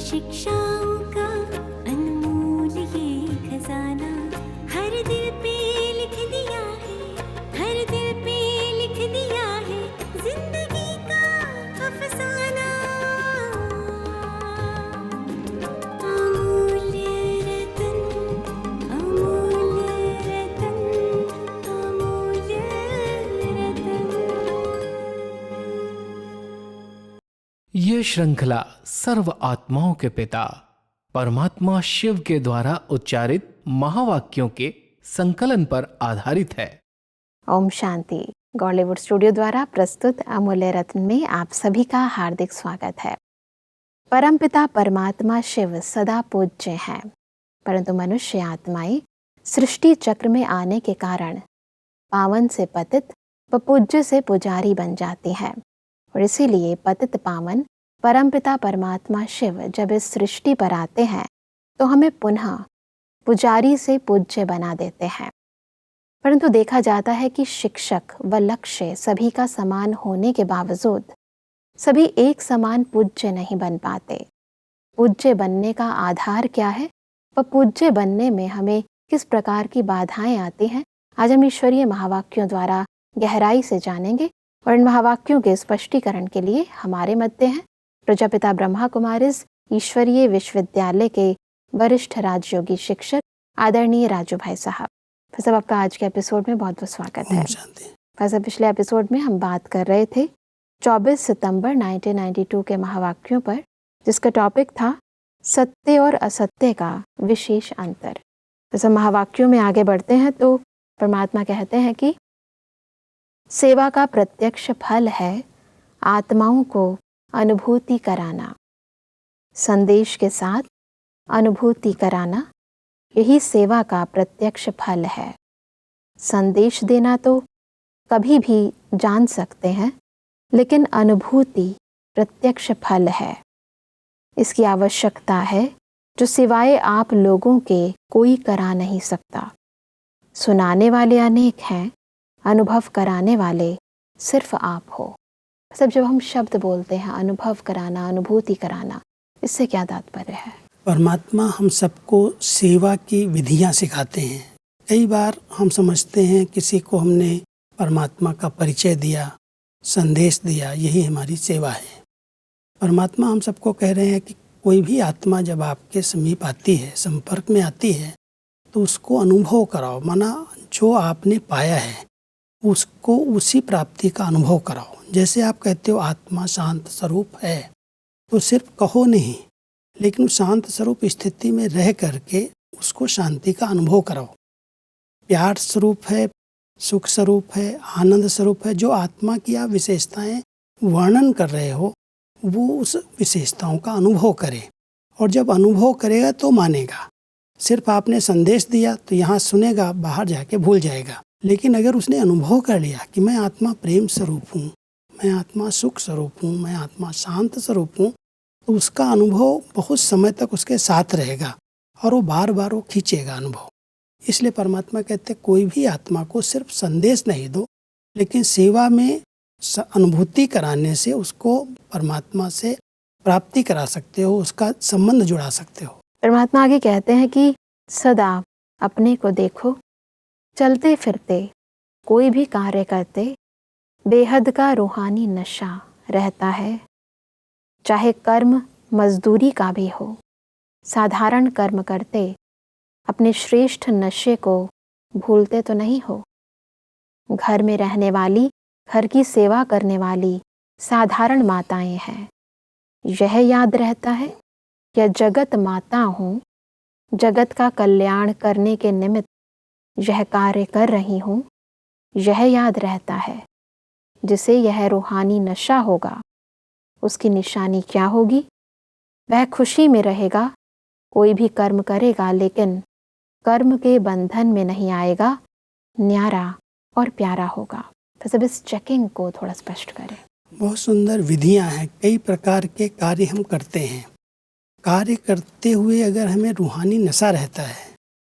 शिक्षाओं का अनमोल ये खजाना हर दिल पे लिख दिया है, हर दिल पे लिख दिया है जिंदगी का अफसाना। अमूल्य रतन, अमूल्य रतन, अमूल्य रतन। ये श्रृंखला सर्व आत्माओं के पिता परमात्मा शिव के द्वारा उच्चारित महावाक्यों के संकलन पर आधारित है। ओम शांति। गॉलीवुड स्टूडियो द्वारा प्रस्तुत अमूल्य रत्न में आप सभी का हार्दिक स्वागत है। परमपिता परमात्मा शिव सदा पूज्य हैं, परंतु मनुष्य आत्माएं सृष्टि चक्र में आने के कारण पावन से पतित व पूज्य से पुजारी बन जाती हैं, और इसीलिए पतित पावन परमपिता परमात्मा शिव जब इस सृष्टि पर आते हैं तो हमें पुनः पुजारी से पूज्य बना देते हैं। परंतु देखा जाता है कि शिक्षक व लक्ष्य सभी का समान होने के बावजूद सभी एक समान पूज्य नहीं बन पाते। पूज्य बनने का आधार क्या है व पूज्य बनने में हमें किस प्रकार की बाधाएं आती हैं, आज हम ईश्वरीय महावाक्यों द्वारा गहराई से जानेंगे। और इन महावाक्यों के स्पष्टीकरण के लिए हमारे मध्य हैं प्रजापिता ब्रह्मा कुमारीज ईश्वरीय विश्वविद्यालय के वरिष्ठ राजयोगी शिक्षक आदरणीय राजू भाई साहब। भाई साहब, आपका आज के एपिसोड में बहुत बहुत स्वागत है। भाई साहब, पिछले एपिसोड में हम बात कर रहे थे 24 सितंबर 1992 के महावाक्यों पर, जिसका टॉपिक था सत्य और असत्य का विशेष अंतर। जैसे महावाक्यों में आगे बढ़ते हैं तो परमात्मा कहते हैं कि सेवा का प्रत्यक्ष फल है आत्माओं को अनुभूति कराना, संदेश के साथ अनुभूति कराना, यही सेवा का प्रत्यक्ष फल है। संदेश देना तो कभी भी जान सकते हैं, लेकिन अनुभूति प्रत्यक्ष फल है। इसकी आवश्यकता है जो सिवाय आप लोगों के कोई करा नहीं सकता। सुनाने वाले अनेक हैं, अनुभव कराने वाले सिर्फ आप हो। सब जब हम शब्द बोलते हैं अनुभव कराना, अनुभूति कराना, इससे क्या तात्पर्य है? परमात्मा हम सबको सेवा की विधियां सिखाते हैं। कई बार हम समझते हैं किसी को हमने परमात्मा का परिचय दिया, संदेश दिया, यही हमारी सेवा है। परमात्मा हम सबको कह रहे हैं कि कोई भी आत्मा जब आपके समीप आती है, संपर्क में आती है, तो उसको अनुभव कराओ, माना जो आपने पाया है उसको उसी प्राप्ति का अनुभव कराओ। जैसे आप कहते हो आत्मा शांत स्वरूप है, तो सिर्फ कहो नहीं, लेकिन शांत स्वरूप स्थिति में रह करके उसको शांति का अनुभव कराओ। प्यार स्वरूप है, सुख स्वरूप है, आनंद स्वरूप है, जो आत्मा की आप विशेषताएं वर्णन कर रहे हो वो उस विशेषताओं का अनुभव करे, और जब अनुभव करेगा तो मानेगा। सिर्फ आपने संदेश दिया तो यहाँ सुनेगा, बाहर जाके भूल जाएगा। लेकिन अगर उसने अनुभव कर लिया कि मैं आत्मा प्रेम स्वरूप हूँ, मैं आत्मा सुख स्वरूप हूँ, मैं आत्मा शांत स्वरूप हूँ, तो उसका अनुभव बहुत समय तक उसके साथ रहेगा और वो बार बार वो खींचेगा अनुभव। इसलिए परमात्मा कहते कोई भी आत्मा को सिर्फ संदेश नहीं दो, लेकिन सेवा में अनुभूति कराने से उसको परमात्मा से प्राप्ति करा सकते हो, उसका संबंध जुड़ा सकते हो। परमात्मा आगे कहते हैं कि सदा अपने को देखो, चलते फिरते कोई भी कार्य करते बेहद का रूहानी नशा रहता है। चाहे कर्म मजदूरी का भी हो, साधारण कर्म करते अपने श्रेष्ठ नशे को भूलते तो नहीं हो। घर में रहने वाली, घर की सेवा करने वाली साधारण माताएं हैं, यह याद रहता है या जगत माता हूँ, जगत का कल्याण करने के निमित्त यह कार्य कर रही हूँ, यह याद रहता है। जिसे यह रूहानी नशा होगा उसकी निशानी क्या होगी? वह खुशी में रहेगा, कोई भी कर्म करेगा लेकिन कर्म के बंधन में नहीं आएगा, न्यारा और प्यारा होगा। तो सब इस चेकिंग को थोड़ा स्पष्ट करें। बहुत सुंदर विधियां हैं, कई प्रकार के कार्य हम करते हैं। कार्य करते हुए अगर हमें रूहानी नशा रहता है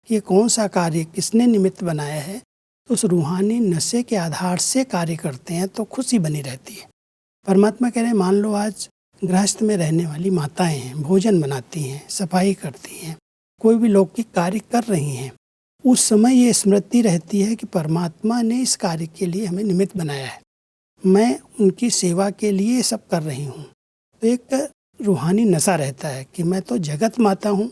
कि ये कौन सा कार्य किसने निमित्त बनाया है, तो उस रूहानी नशे के आधार से कार्य करते हैं तो खुशी बनी रहती है। परमात्मा कह रहे हैं मान लो आज गृहस्थ में रहने वाली माताएं हैं, भोजन बनाती हैं, सफाई करती हैं, कोई भी लौकिक कार्य कर रही हैं, उस समय ये स्मृति रहती है कि परमात्मा ने इस कार्य के लिए हमें निमित्त बनाया है, मैं उनकी सेवा के लिए ये सब कर रही हूँ। तो एक रूहानी नशा रहता है कि मैं तो जगत माता हूँ,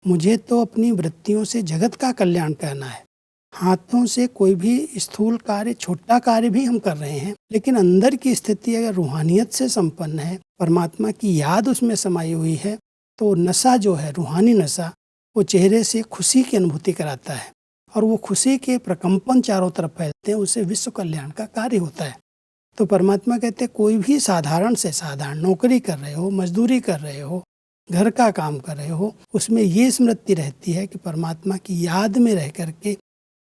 मुझे तो अपनी वृत्तियों से जगत का कल्याण करना है। हाथों से कोई भी स्थूल कार्य, छोटा कार्य भी हम कर रहे हैं, लेकिन अंदर की स्थिति अगर रूहानियत से संपन्न है, परमात्मा की याद उसमें समाई हुई है, तो नशा जो है, रूहानी नशा, वो चेहरे से खुशी की अनुभूति कराता है और वो खुशी के प्रकंपन चारों तरफ फैलते हैं, उससे विश्व कल्याण का कार्य होता है। तो परमात्मा कहते हैं कोई भी साधारण से साधारण नौकरी कर रहे हो, मजदूरी कर रहे हो, घर का काम कर रहे हो, उसमें ये स्मृति रहती है कि परमात्मा की याद में रह करके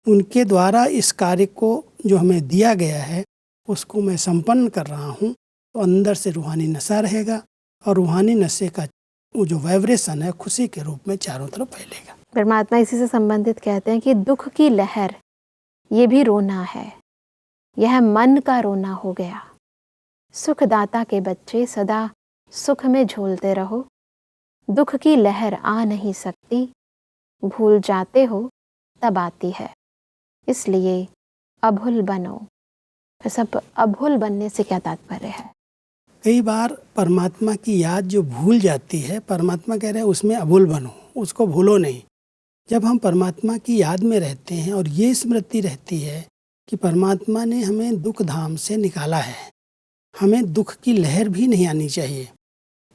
उनके द्वारा इस कार्य को जो हमें दिया गया है उसको मैं संपन्न कर रहा हूँ। तो अंदर से रूहानी नशा रहेगा और रूहानी नशे का वो जो वाइब्रेशन है खुशी के रूप में चारों तरफ फैलेगा। परमात्मा इसी से संबंधित कहते हैं कि दुख की लहर ये भी रोना है, यह मन का रोना हो गया। सुखदाता के बच्चे सदा सुख में झूलते रहो, दुख की लहर आ नहीं सकती, भूल जाते हो तब आती है, इसलिए अभुल बनो। सब अभुल बनने से क्या तात्पर्य है? कई बार परमात्मा की याद जो भूल जाती है, परमात्मा कह रहे हैं उसमें अभुल बनो, उसको भूलो नहीं। जब हम परमात्मा की याद में रहते हैं और ये स्मृति रहती है कि परमात्मा ने हमें दुख धाम से निकाला है, हमें दुख की लहर भी नहीं आनी चाहिए।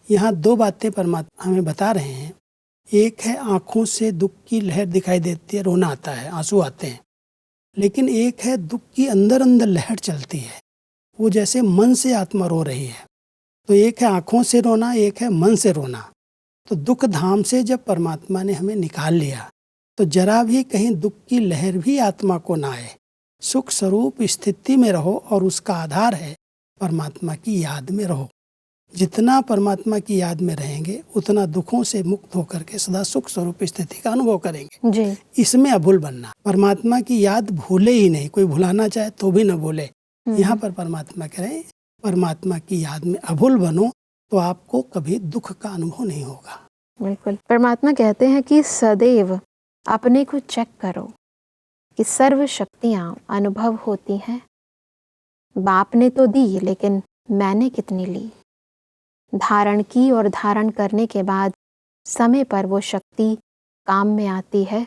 यहाँ दो बातें परमात्मा हमें बता रहे हैं। एक है आँखों से दुख की लहर दिखाई देती है, रोना आता है, आंसू आते हैं, लेकिन एक है दुख की अंदर अंदर लहर चलती है, वो जैसे मन से आत्मा रो रही है। तो एक है आँखों से रोना, एक है मन से रोना। तो दुख धाम से जब परमात्मा ने हमें निकाल लिया तो जरा भी कहीं दुख की लहर भी आत्मा को ना आए, सुख स्वरूप स्थिति में रहो और उसका आधार है परमात्मा की याद में रहो। जितना परमात्मा की याद में रहेंगे उतना दुखों से मुक्त होकर के सदा सुख स्वरूप स्थिति का अनुभव करेंगे जी। इसमें अभूल बनना, परमात्मा की याद भूले ही नहीं, कोई भुलाना चाहे तो भी न भूले। यहाँ पर परमात्मा कह रहे हैं परमात्मा की याद में अभूल बनो तो आपको कभी दुख का अनुभव नहीं होगा। बिल्कुल। परमात्मा कहते हैं कि सदैव अपने को चेक करो कि सर्व शक्तियाँ अनुभव होती हैं। बाप ने तो दी लेकिन मैंने कितनी ली, धारण की और धारण करने के बाद समय पर वो शक्ति काम में आती है।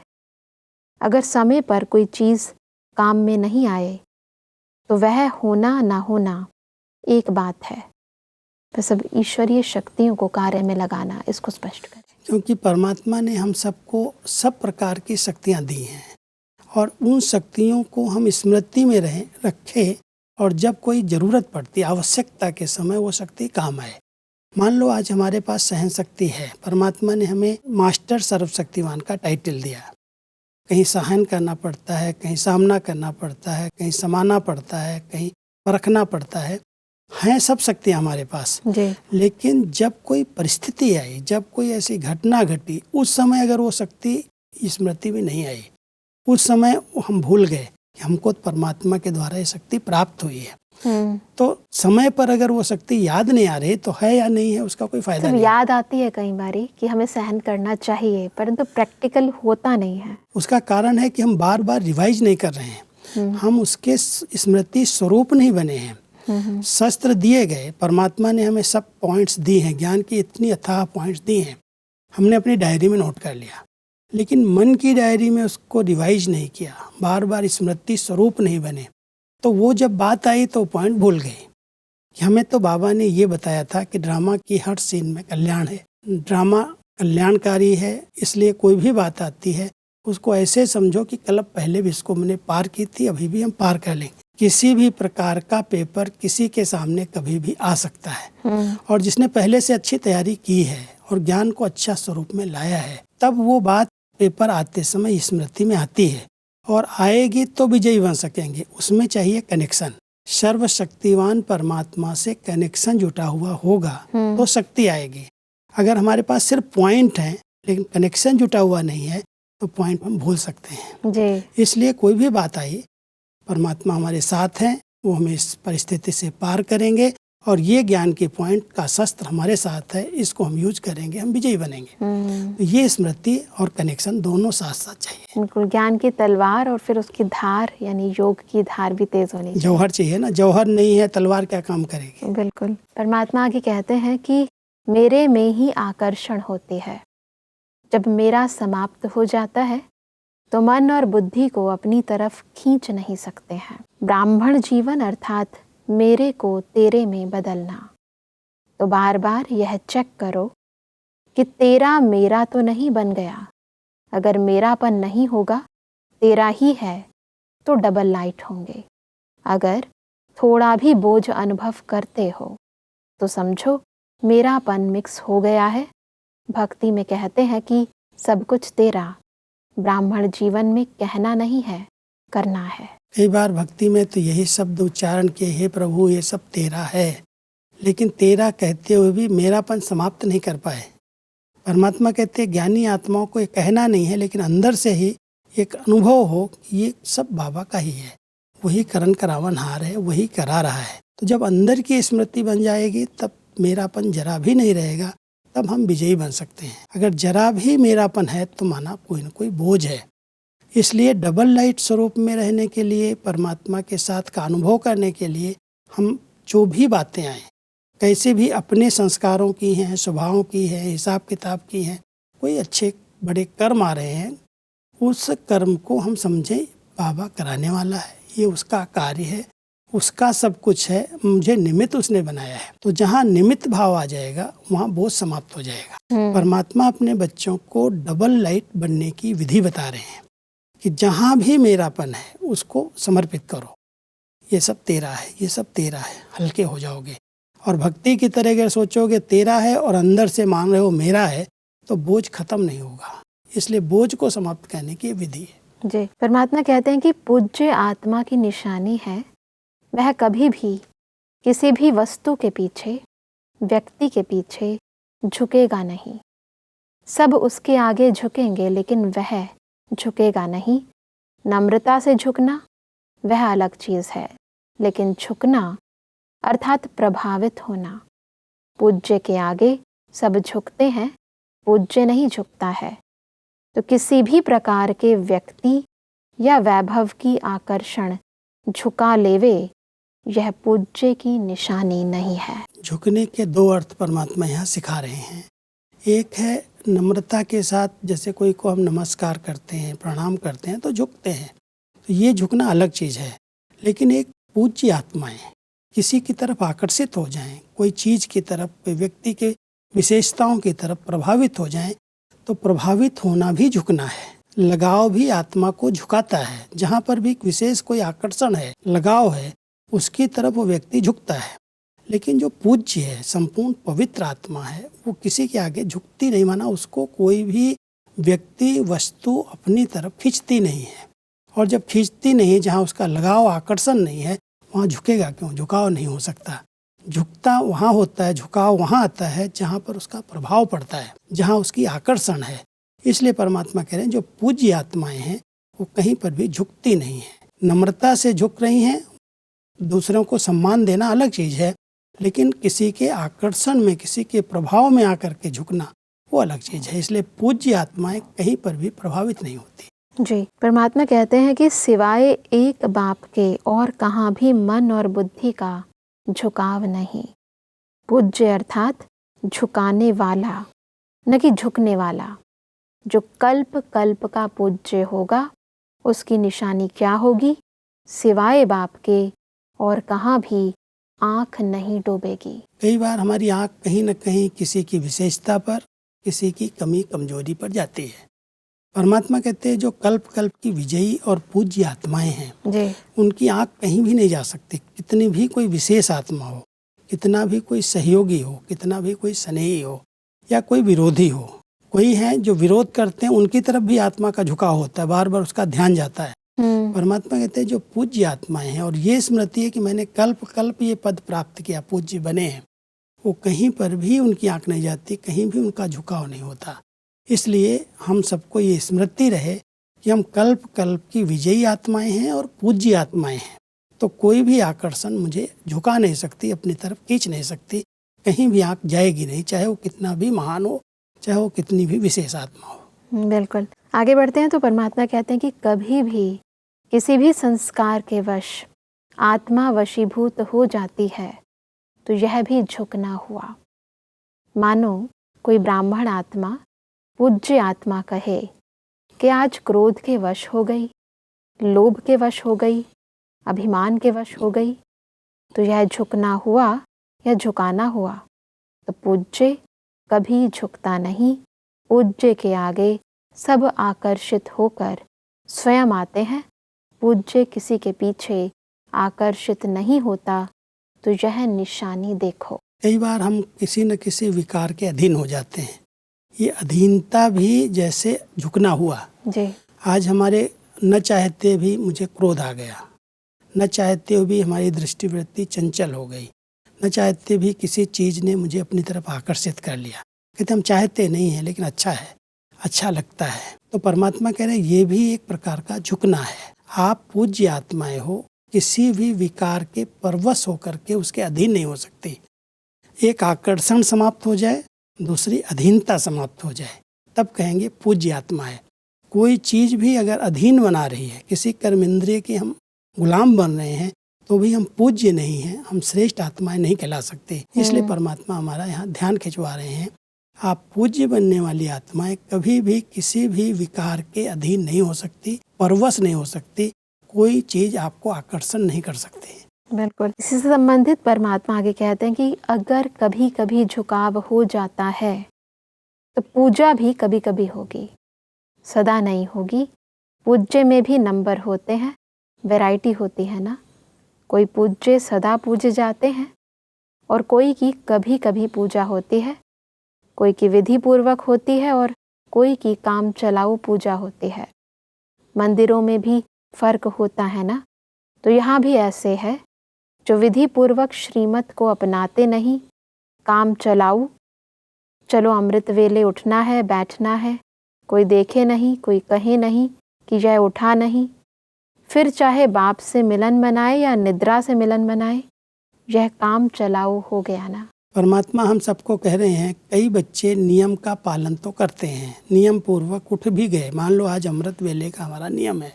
अगर समय पर कोई चीज़ काम में नहीं आए तो वह होना ना होना एक बात है, तो सब ईश्वरीय शक्तियों को कार्य में लगाना, इसको स्पष्ट करें। क्योंकि परमात्मा ने हम सबको सब प्रकार की शक्तियाँ दी हैं और उन शक्तियों को हम स्मृति में रखें और जब कोई ज़रूरत पड़ती, आवश्यकता के समय वो शक्ति काम आए। मान लो आज हमारे पास सहन शक्ति है, परमात्मा ने हमें मास्टर सर्वशक्तिवान का टाइटल दिया। कहीं सहन करना पड़ता है, कहीं सामना करना पड़ता है, कहीं समाना पड़ता है, कहीं परखना पड़ता है सब शक्तियाँ हमारे पास जी। लेकिन जब कोई परिस्थिति आई, जब कोई ऐसी घटना घटी, उस समय अगर वो शक्ति स्मृति में नहीं आई, उस समय हम भूल गए कि हमको परमात्मा के द्वारा ये शक्ति प्राप्त हुई है। तो समय पर अगर वो शक्ति याद नहीं आ रही तो है या नहीं है उसका कोई फायदा नहीं। याद आती है कई बारी कि हमें सहन करना चाहिए, परंतु प्रैक्टिकल होता नहीं है। उसका कारण है कि हम बार बार रिवाइज नहीं कर रहे हैं, हम उसके स्मृति स्वरूप नहीं बने हैं। शस्त्र दिए गए, परमात्मा ने हमें सब पॉइंट्स दिए हैं, ज्ञान की इतनी अथाह पॉइंट्स दिए हैं, हमने अपनी डायरी में नोट कर लिया, लेकिन मन की डायरी में उसको रिवाइज नहीं किया, बार बार स्मृति स्वरूप नहीं बने, तो वो जब बात आई तो पॉइंट भूल गए। हमें तो बाबा ने ये बताया था कि ड्रामा की हर सीन में कल्याण है, ड्रामा कल्याणकारी है, इसलिए कोई भी बात आती है उसको ऐसे समझो कि कल पहले भी इसको मैंने पार की थी, अभी भी हम पार कर लेंगे। किसी भी प्रकार का पेपर किसी के सामने कभी भी आ सकता है और जिसने पहले से अच्छी तैयारी की है और ज्ञान को अच्छा स्वरूप में लाया है, तब वो बात पेपर आते समय स्मृति में आती है और आएगी तो विजयी बन सकेंगे। उसमें चाहिए कनेक्शन, सर्वशक्तिवान परमात्मा से कनेक्शन जुटा हुआ होगा तो शक्ति आएगी। अगर हमारे पास सिर्फ पॉइंट है लेकिन कनेक्शन जुटा हुआ नहीं है तो पॉइंट हम भूल सकते हैं जी। इसलिए कोई भी बात आई, परमात्मा हमारे साथ हैं, वो हमें इस परिस्थिति से पार करेंगे और ये ज्ञान के पॉइंट का शस्त्र हमारे साथ है, इसको हम यूज करेंगे, हम विजयी बनेंगे। तो ये स्मृति और कनेक्शन दोनों साथ साथ चाहिए। बिल्कुल, ज्ञान की तलवार और फिर उसकी धार यानी योग की धार भी तेज होनी चाहिए। जौहर चाहिए ना, जौहर नहीं है तलवार क्या काम करेगी। बिल्कुल। परमात्मा आगे कहते हैं कि मेरे में ही आकर्षण होती है। जब मेरा समाप्त हो जाता है तो मन और बुद्धि को अपनी तरफ खींच नहीं सकते हैं। ब्राह्मण जीवन अर्थात मेरे को तेरे में बदलना। तो बार बार यह चेक करो कि तेरा मेरा तो नहीं बन गया। अगर मेरापन नहीं होगा, तेरा ही है, तो डबल लाइट होंगे। अगर थोड़ा भी बोझ अनुभव करते हो तो समझो मेरापन मिक्स हो गया है। भक्ति में कहते हैं कि सब कुछ तेरा। ब्राह्मण जीवन में कहना नहीं है, करना है। कई बार भक्ति में तो यही शब्द उच्चारण किए, हे प्रभु ये सब तेरा है, लेकिन तेरा कहते हुए भी मेरापन समाप्त नहीं कर पाए। परमात्मा कहते हैं ज्ञानी आत्माओं को ये कहना नहीं है, लेकिन अंदर से ही एक अनुभव हो कि ये सब बाबा का ही है, वही करण करावन हार है, वही करा रहा है। तो जब अंदर की स्मृति बन जाएगी तब मेरापन जरा भी नहीं रहेगा, तब हम विजयी बन सकते हैं। अगर जरा भी मेरापन है तो माना कोई न कोई बोझ है। इसलिए डबल लाइट स्वरूप में रहने के लिए, परमात्मा के साथ का अनुभव करने के लिए, हम जो भी बातें आए, कैसे भी अपने संस्कारों की हैं, स्वभावों की हैं, हिसाब किताब की हैं, कोई अच्छे बड़े कर्म आ रहे हैं, उस कर्म को हम समझें बाबा कराने वाला है, ये उसका कार्य है, उसका सब कुछ है, मुझे निमित्त उसने बनाया है। तो जहाँ निमित्त भाव आ जाएगा वहाँ बोझ समाप्त हो जाएगा। परमात्मा अपने बच्चों को डबल लाइट बनने की विधि बता रहे हैं कि जहाँ भी मेरापन है उसको समर्पित करो। ये सब तेरा है, ये सब तेरा है, हल्के हो जाओगे। और भक्ति की तरह अगर सोचोगे तेरा है और अंदर से मान रहे हो मेरा है, तो बोझ खत्म नहीं होगा। इसलिए बोझ को समाप्त करने की विधि है। जी, परमात्मा कहते हैं कि पूज्य आत्मा की निशानी है वह कभी भी किसी भी वस्तु के पीछे, व्यक्ति के पीछे झुकेगा नहीं। सब उसके आगे झुकेंगे लेकिन वह झुकेगा नहीं। नम्रता से झुकना वह अलग चीज़ है, लेकिन झुकना अर्थात प्रभावित होना। पूज्य के आगे सब झुकते हैं, पूज्य नहीं झुकता है। तो किसी भी प्रकार के व्यक्ति या वैभव की आकर्षण झुका लेवे, यह पूज्य की निशानी नहीं है। झुकने के दो अर्थ परमात्मा यहाँ सिखा रहे हैं। एक है नम्रता के साथ, जैसे कोई को हम नमस्कार करते हैं, प्रणाम करते हैं तो झुकते हैं, तो ये झुकना अलग चीज़ है। लेकिन एक पूज्य आत्माएं किसी की तरफ आकर्षित हो जाएं, कोई चीज़ की तरफ, कोई व्यक्ति के विशेषताओं की तरफ प्रभावित हो जाएं, तो प्रभावित होना भी झुकना है। लगाव भी आत्मा को झुकाता है। जहाँ पर भी विशेष कोई आकर्षण है, लगाव है, उसकी तरफ वो व्यक्ति झुकता है। लेकिन जो पूज्य है, संपूर्ण पवित्र आत्मा है, वो किसी के आगे झुकती नहीं, माना उसको कोई भी व्यक्ति वस्तु अपनी तरफ खींचती नहीं है। और जब खींचती नहीं, जहाँ उसका लगाव आकर्षण नहीं है, वहाँ झुकेगा क्यों? झुकाव नहीं हो सकता। झुकता वहाँ होता है, झुकाव वहाँ आता है जहाँ पर उसका प्रभाव पड़ता है, जहाँ उसकी आकर्षण है। इसलिए परमात्मा कह रहे हैं जो पूज्य आत्माएं हैं वो कहीं पर भी झुकती नहीं है, नम्रता से झुक रही हैं। दूसरों को सम्मान देना अलग चीज़ है, लेकिन किसी के आकर्षण में, किसी के प्रभाव में आकर के झुकना वो अलग चीज़ है। इसलिए पूज्य आत्माएं कहीं पर भी प्रभावित नहीं होती। जी, परमात्मा कहते हैं कि सिवाय एक बाप के और कहाँ भी मन और बुद्धि का झुकाव नहीं। पूज्य अर्थात झुकाने वाला, न कि झुकने वाला। जो कल्प कल्प का पूज्य होगा उसकी निशानी क्या होगी? सिवाय बाप के और कहाँ भी आँख नहीं डूबेगी। कई बार हमारी आँख कहीं न कहीं किसी की विशेषता पर, किसी की कमी कमजोरी पर जाती है। परमात्मा कहते हैं जो कल्प कल्प की विजयी और पूज्य आत्माएं हैं जी, उनकी आँख कहीं भी नहीं जा सकती। कितनी भी कोई विशेष आत्मा हो, कितना भी कोई सहयोगी हो, कितना भी कोई स्नेही हो या कोई विरोधी हो, कोई है जो विरोध करते हैं, उनकी तरफ भी आत्मा का झुकाव होता है, बार बार उसका ध्यान जाता है। परमात्मा कहते हैं जो पूज्य आत्माएं हैं, और ये स्मृति है कि मैंने कल्प कल्प ये पद प्राप्त किया, पूज्य बने हैं, वो कहीं पर भी उनकी आँख नहीं जाती, कहीं भी उनका झुकाव नहीं होता। इसलिए हम सबको ये स्मृति रहे कि हम कल्प कल्प की विजयी आत्माएं हैं और पूज्य आत्माएं हैं। तो कोई भी आकर्षण मुझे झुका नहीं सकती, अपनी तरफ खींच नहीं सकती, कहीं भी आँख जाएगी नहीं, चाहे वो कितना भी महान हो, चाहे वो कितनी भी विशेष आत्मा हो। बिल्कुल। आगे बढ़ते हैं तो परमात्मा कहते हैं कि कभी भी किसी भी संस्कार के वश आत्मा वशीभूत हो जाती है तो यह भी झुकना हुआ। मानो कोई ब्राह्मण आत्मा पूज्य आत्मा कहे कि आज क्रोध के वश हो गई, लोभ के वश हो गई, अभिमान के वश हो गई, तो यह झुकना हुआ या झुकाना हुआ। तो पूज्य कभी झुकता नहीं, पूज्य के आगे सब आकर्षित होकर स्वयं आते हैं। पूज्य किसी के पीछे आकर्षित नहीं होता, तो यह निशानी देखो। कई बार हम किसी न किसी विकार के अधीन हो जाते हैं। ये अधीनता भी जैसे झुकना हुआ। जी। आज हमारे न चाहते भी मुझे क्रोध आ गया, न चाहते हुए भी हमारी दृष्टिवृत्ति चंचल हो गई, न चाहते भी किसी चीज़ ने मुझे अपनी तरफ आकर्षित कर लिया। कहते हम चाहते नहीं हैं लेकिन अच्छा है, अच्छा लगता है। तो परमात्मा कह रहे हैं ये भी एक प्रकार का झुकना है। आप पूज्य आत्माएं हो, किसी भी विकार के परवश होकर के उसके अधीन नहीं हो सकती। एक आकर्षण समाप्त हो जाए, दूसरी अधीनता समाप्त हो जाए, तब कहेंगे पूज्य आत्मा है। कोई चीज़ भी अगर अधीन बना रही है, किसी कर्म इंद्रिय के हम गुलाम बन रहे हैं, तो भी हम पूज्य नहीं हैं, हम श्रेष्ठ आत्माएं नहीं कहला सकते। इसलिए परमात्मा हमारा यहाँ ध्यान खिंचवा रहे हैं, आप पूज्य बनने वाली आत्माएं कभी भी किसी भी विकार के अधीन नहीं हो सकती, परवश नहीं हो सकती, कोई चीज़ आपको आकर्षण नहीं कर सकती। बिल्कुल। इसी से संबंधित परमात्मा आगे कहते हैं कि अगर कभी कभी झुकाव हो जाता है तो पूजा भी कभी कभी होगी, सदा नहीं होगी। पूज्य में भी नंबर होते हैं, वैरायटी होती है ना। कोई पूज्य सदा पूजे जाते हैं और कोई की कभी कभी पूजा होती है, कोई की विधि पूर्वक होती है और कोई की काम चलाऊ पूजा होती है। मंदिरों में भी फर्क होता है ना। तो यहाँ भी ऐसे है जो विधि पूर्वक श्रीमत को अपनाते नहीं, काम चलाऊ, चलो अमृत वेले उठना है, बैठना है, कोई देखे नहीं, कोई कहे नहीं कि यह उठा नहीं, फिर चाहे बाप से मिलन मनाए या निद्रा से मिलन मनाए, यह काम चलाऊ हो गया ना। परमात्मा हम सबको कह रहे हैं, कई बच्चे नियम का पालन तो करते हैं, नियम पूर्वक उठ भी गए। मान लो आज अमृत वेले का हमारा नियम है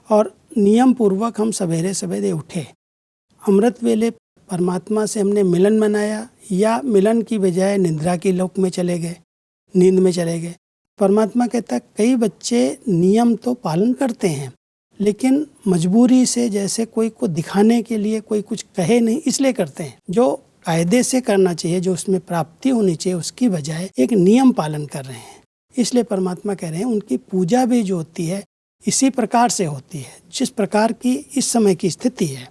और नियम पूर्वक हम सवेरे सवेरे उठे, अमृत वेले परमात्मा से हमने मिलन मनाया या मिलन की बजाय निद्रा की लोक में चले गए, नींद में चले गए। परमात्मा कहता है कई बच्चे नियम तो पालन करते हैं लेकिन मजबूरी से, जैसे कोई को दिखाने के लिए कोई कुछ कहे नहीं इसलिए करते हैं। जो कायदे से करना चाहिए, जो उसमें प्राप्ति होनी चाहिए, उसकी बजाय एक नियम पालन कर रहे हैं। इसलिए परमात्मा कह रहे हैं उनकी पूजा भी जो होती है इसी प्रकार से होती है, जिस प्रकार की इस समय की स्थिति है।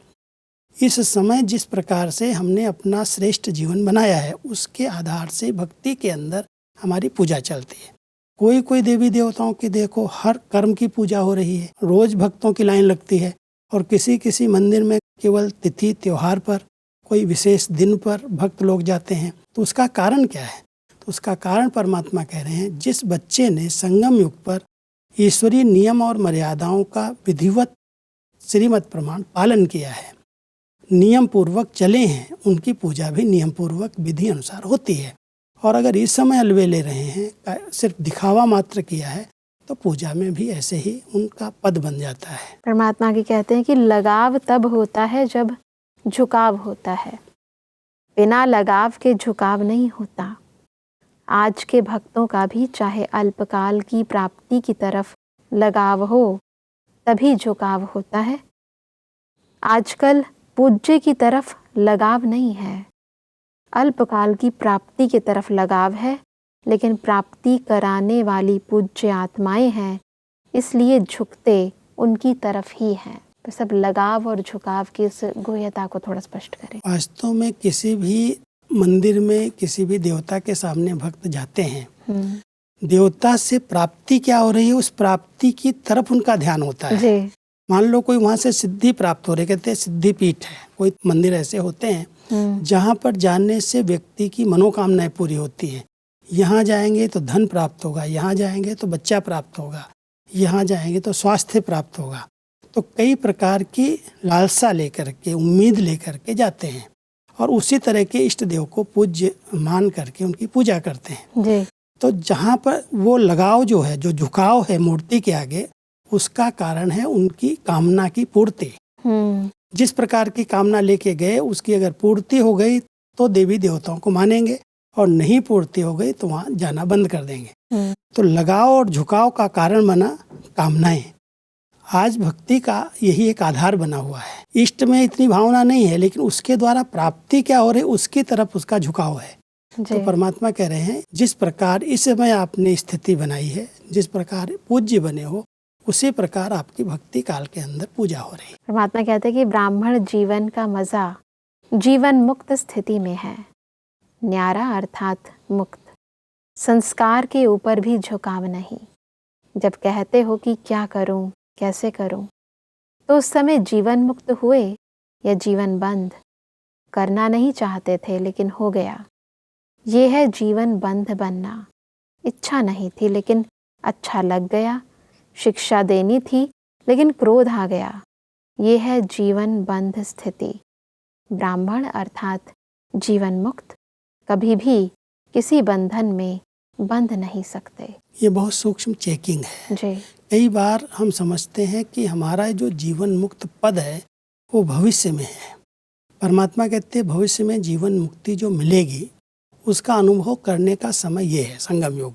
इस समय जिस प्रकार से हमने अपना श्रेष्ठ जीवन बनाया है उसके आधार से भक्ति के अंदर हमारी पूजा चलती है। कोई कोई देवी देवताओं की देखो हर कर्म की पूजा हो रही है, रोज भक्तों की लाइन लगती है, और किसी किसी मंदिर में केवल तिथि त्योहार पर, कोई विशेष दिन पर भक्त लोग जाते हैं। तो उसका कारण क्या है? तो उसका कारण परमात्मा कह रहे हैं जिस बच्चे ने संगम युग पर ईश्वरीय नियम और मर्यादाओं का विधिवत श्रीमत प्रमाण पालन किया है, नियम पूर्वक चले हैं, उनकी पूजा भी नियम पूर्वक विधि अनुसार होती है। और अगर इस समय अलवेले रहे हैं, सिर्फ दिखावा मात्र किया है, तो पूजा में भी ऐसे ही उनका पद बन जाता है। परमात्मा की कहते हैं कि लगाव तब होता है जब झुकाव होता है, बिना लगाव के झुकाव नहीं होता। आज के भक्तों का भी चाहे अल्पकाल की प्राप्ति की तरफ लगाव हो तभी झुकाव होता है। आजकल पूज्य की तरफ लगाव नहीं है, अल्पकाल की प्राप्ति की तरफ लगाव है, लेकिन प्राप्ति कराने वाली पूज्य आत्माएं हैं, इसलिए झुकते उनकी तरफ ही हैं। तो सब लगाव और झुकाव की इस गुह्यता को थोड़ा स्पष्ट करें। वास्तव में किसी भी मंदिर में किसी भी देवता के सामने भक्त जाते हैं, देवता से प्राप्ति क्या हो रही है उस प्राप्ति की तरफ उनका ध्यान होता है। जी। मान लो कोई वहाँ से सिद्धि प्राप्त हो रही, कहते हैं सिद्धि पीठ है। कोई मंदिर ऐसे होते हैं जहाँ पर जाने से व्यक्ति की मनोकामनाएं पूरी होती हैं। यहाँ जाएंगे तो धन प्राप्त होगा, यहाँ जाएंगे तो बच्चा प्राप्त होगा, यहाँ जाएंगे तो स्वास्थ्य प्राप्त होगा। तो कई प्रकार की लालसा लेकर के, उम्मीद लेकर के जाते हैं और उसी तरह के इष्ट देव को पूज्य मान करके उनकी पूजा करते हैं जी। तो जहाँ पर वो लगाव जो है, जो झुकाव है मूर्ति के आगे, उसका कारण है उनकी कामना की पूर्ति। जिस प्रकार की कामना लेके गए उसकी अगर पूर्ति हो गई तो देवी देवताओं को मानेंगे और नहीं पूर्ति हो गई तो वहाँ जाना बंद कर देंगे। तो लगाव और झुकाव का कारण बना कामनाएं। आज भक्ति का यही एक आधार बना हुआ है। इष्ट में इतनी भावना नहीं है, लेकिन उसके द्वारा प्राप्ति क्या हो रही उसकी तरफ उसका झुकाव है। तो परमात्मा कह रहे हैं जिस प्रकार इस समय आपने स्थिति बनाई है, जिस प्रकार पूज्य बने हो, उसी प्रकार आपकी भक्ति काल के अंदर पूजा हो रही है। परमात्मा कहते हैं कि ब्राह्मण जीवन का मजा जीवन मुक्त स्थिति में है। न्यारा अर्थात मुक्त, संस्कार के ऊपर भी झुकाव नहीं। जब कहते हो कि क्या करूं, कैसे करूं, तो उस समय जीवन मुक्त हुए या जीवन बंद। करना नहीं चाहते थे लेकिन हो गया। ये है जीवन बंध बनना। इच्छा नहीं थी लेकिन अच्छा लग गया। शिक्षा देनी थी लेकिन क्रोध आ गया। ये है जीवन बंध स्थिति। ब्राह्मण अर्थात जीवन मुक्त कभी भी किसी बंधन में बंध नहीं सकते। ये बहुत सूक्ष्म चेकिंग है जी। कई बार हम समझते हैं कि हमारा जो जीवन मुक्त पद है वो भविष्य में है। परमात्मा कहते हैं भविष्य में जीवन मुक्ति जो मिलेगी उसका अनुभव करने का समय ये है संगम युग।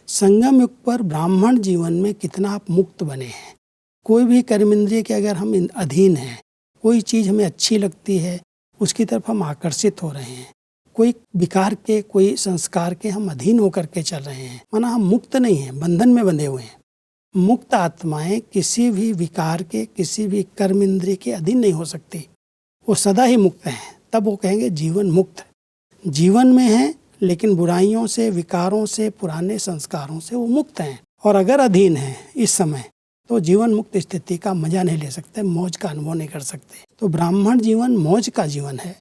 संगम युग पर ब्राह्मण जीवन में कितना आप मुक्त बने हैं। कोई भी कर्मेंद्रिय के अगर हम अधीन हैं, कोई चीज़ हमें अच्छी लगती है उसकी तरफ हम आकर्षित हो रहे हैं, कोई विकार के, कोई संस्कार के हम अधीन होकर के चल रहे हैं, माना हम मुक्त नहीं हैं, बंधन में बंधे हुए हैं। मुक्त आत्माएं किसी भी विकार के, किसी भी कर्मेंद्रिय के अधीन नहीं हो सकती। वो सदा ही मुक्त हैं। तब वो कहेंगे जीवन मुक्त। जीवन में है लेकिन बुराइयों से, विकारों से, पुराने संस्कारों से वो मुक्त हैं। और अगर अधीन हैं इस समय तो जीवन मुक्त स्थिति का मजा नहीं ले सकते, मौज का अनुभव नहीं कर सकते। तो ब्राह्मण जीवन मौज का जीवन है।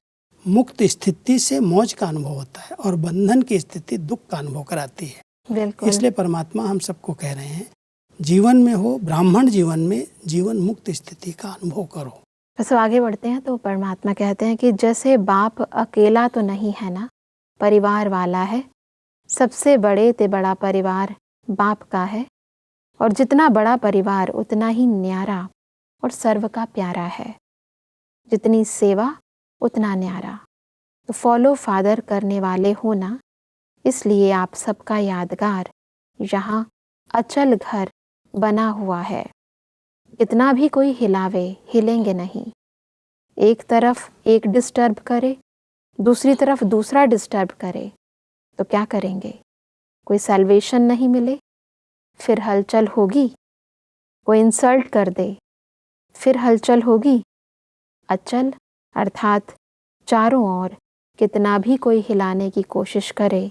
मुक्त स्थिति से मौज का अनुभव होता है और बंधन की स्थिति दुख का अनुभव कराती है। बिल्कुल। इसलिए परमात्मा हम सबको कह रहे हैं जीवन में हो, ब्राह्मण जीवन में जीवन मुक्त स्थिति का अनुभव करो। बस आगे बढ़ते हैं तो परमात्मा कहते हैं कि जैसे बाप अकेला तो नहीं है ना, परिवार वाला है। सबसे बड़े ते बड़ा परिवार बाप का है और जितना बड़ा परिवार उतना ही न्यारा और सर्व का प्यारा है। जितनी सेवा उतना न्यारा। तो फॉलो फादर करने वाले हो ना, इसलिए आप सबका यादगार यहाँ अचल घर बना हुआ है। कितना भी कोई हिलावे हिलेंगे नहीं। एक तरफ एक डिस्टर्ब करे, दूसरी तरफ दूसरा डिस्टर्ब करे तो क्या करेंगे? कोई सैल्वेशन नहीं मिले, फिर हलचल होगी। कोई इंसल्ट कर दे, फिर हलचल होगी। अचल अर्थात चारों ओर कितना भी कोई हिलाने की कोशिश करे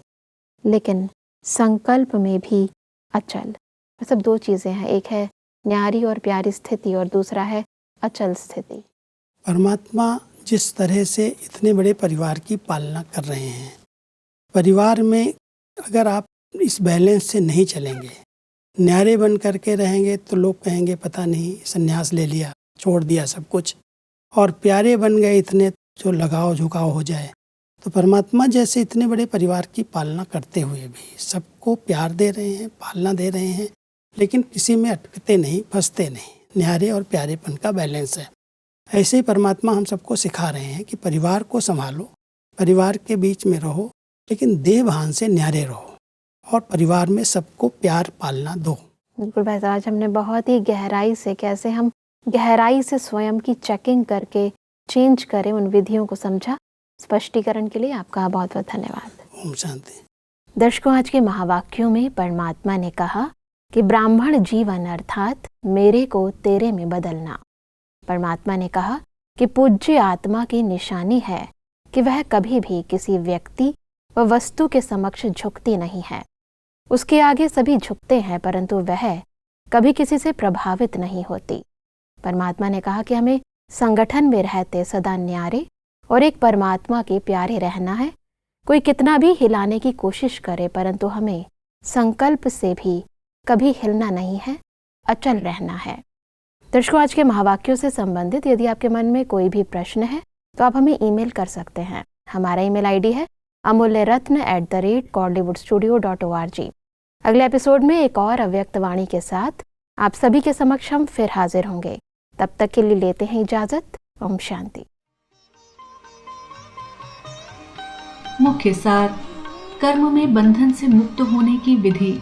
लेकिन संकल्प में भी अचल। सब दो चीज़ें हैं, एक है न्यारी और प्यारी स्थिति और दूसरा है अचल स्थिति। परमात्मा जिस तरह से इतने बड़े परिवार की पालना कर रहे हैं, परिवार में अगर आप इस बैलेंस से नहीं चलेंगे, न्यारे बन करके रहेंगे तो लोग कहेंगे पता नहीं संन्यास ले लिया, छोड़ दिया सब कुछ, और प्यारे बन गए इतने जो लगाव झुकाव हो जाए। तो परमात्मा जैसे इतने बड़े परिवार की पालना करते हुए भी सबको प्यार दे रहे हैं, पालना दे रहे हैं, लेकिन किसी में अटकते नहीं, फंसते नहीं। न्यारे और प्यारेपन का बैलेंस है। ऐसे ही परमात्मा हम सबको सिखा रहे हैं कि परिवार को संभालो, परिवार के बीच में रहो, लेकिन देह भान से न्यारे रहो और परिवार में सबको प्यार पालना दो। बिल्कुल भाई साहब, आज हमने बहुत ही गहराई से, कैसे हम गहराई से स्वयं की चेकिंग करके चेंज करें, उन विधियों को समझा। स्पष्टीकरण के लिए आपका बहुत बहुत धन्यवाद। ओम शांति। दर्शकों, आज के महावाक्यों में परमात्मा ने कहा कि ब्राह्मण जीवन अर्थात मेरे को तेरे में बदलना। परमात्मा ने कहा कि पूज्य आत्मा की निशानी है कि वह कभी भी किसी व्यक्ति व वस्तु के समक्ष झुकती नहीं है। उसके आगे सभी झुकते हैं परंतु वह कभी किसी से प्रभावित नहीं होती। परमात्मा ने कहा कि हमें संगठन में रहते सदा न्यारे और एक परमात्मा के प्यारे रहना है। कोई कितना भी हिलाने की कोशिश करे परंतु हमें संकल्प से भी कभी हिलना नहीं है, अचल रहना है। दर्शकों, आज के महावाक्यों से संबंधित यदि आपके मन में कोई भी प्रश्न है तो आप हमें ईमेल कर सकते हैं। हमारा ईमेल आईडी है amulyaratna@godlywoodstudio.org। अगले एपिसोड में एक और अव्यक्त वाणी के साथ आप सभी के समक्ष हम फिर हाजिर होंगे। तब तक के लिए लेते हैं इजाजत। ओम शांति। मुख्य सार, कर्म में बंधन से मुक्त होने की विधि।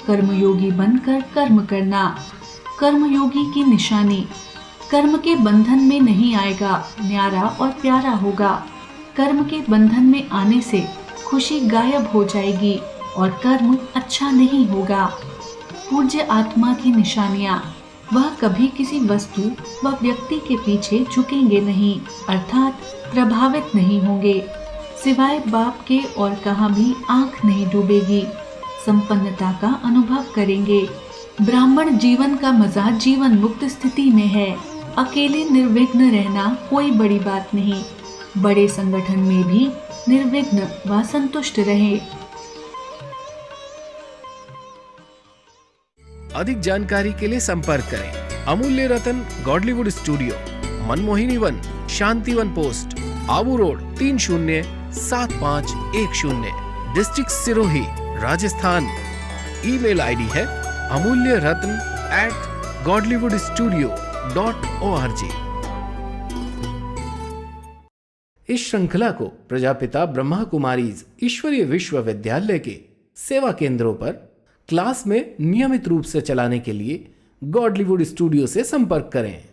कर्मयोगी बनकर कर्म करना कर्मयोगी की निशानी। कर्म के बंधन में नहीं आएगा, न्यारा और प्यारा होगा। कर्म के बंधन में आने से खुशी गायब हो जाएगी और कर्म अच्छा नहीं होगा। पूज्य आत्मा की निशानियाँ, वह कभी किसी वस्तु व व्यक्ति के पीछे झुकेंगे नहीं, अर्थात प्रभावित नहीं होंगे। सिवाय बाप के और कहाँ भी आंख नहीं डूबेगी। संपन्नता का अनुभव करेंगे। ब्राह्मण जीवन का मजा जीवन मुक्त स्थिति में है। अकेले निर्विघ्न रहना कोई बड़ी बात नहीं, बड़े संगठन में भी निर्विघ्न व संतुष्ट रहे। अधिक जानकारी के लिए संपर्क करें Amulya Ratan, Godlywood studio, Manmohini Van, Shantivan post, Abu road, 307510, district Sirohi, Rajasthan. Email ID है amulyaratn@godlywoodstudio.org। इस श्रृंखला को प्रजापिता ब्रह्मा कुमारीज ईश्वरीय विश्वविद्यालय के सेवा केंद्रों पर क्लास में नियमित रूप से चलाने के लिए गॉडलीवुड स्टूडियो से संपर्क करें।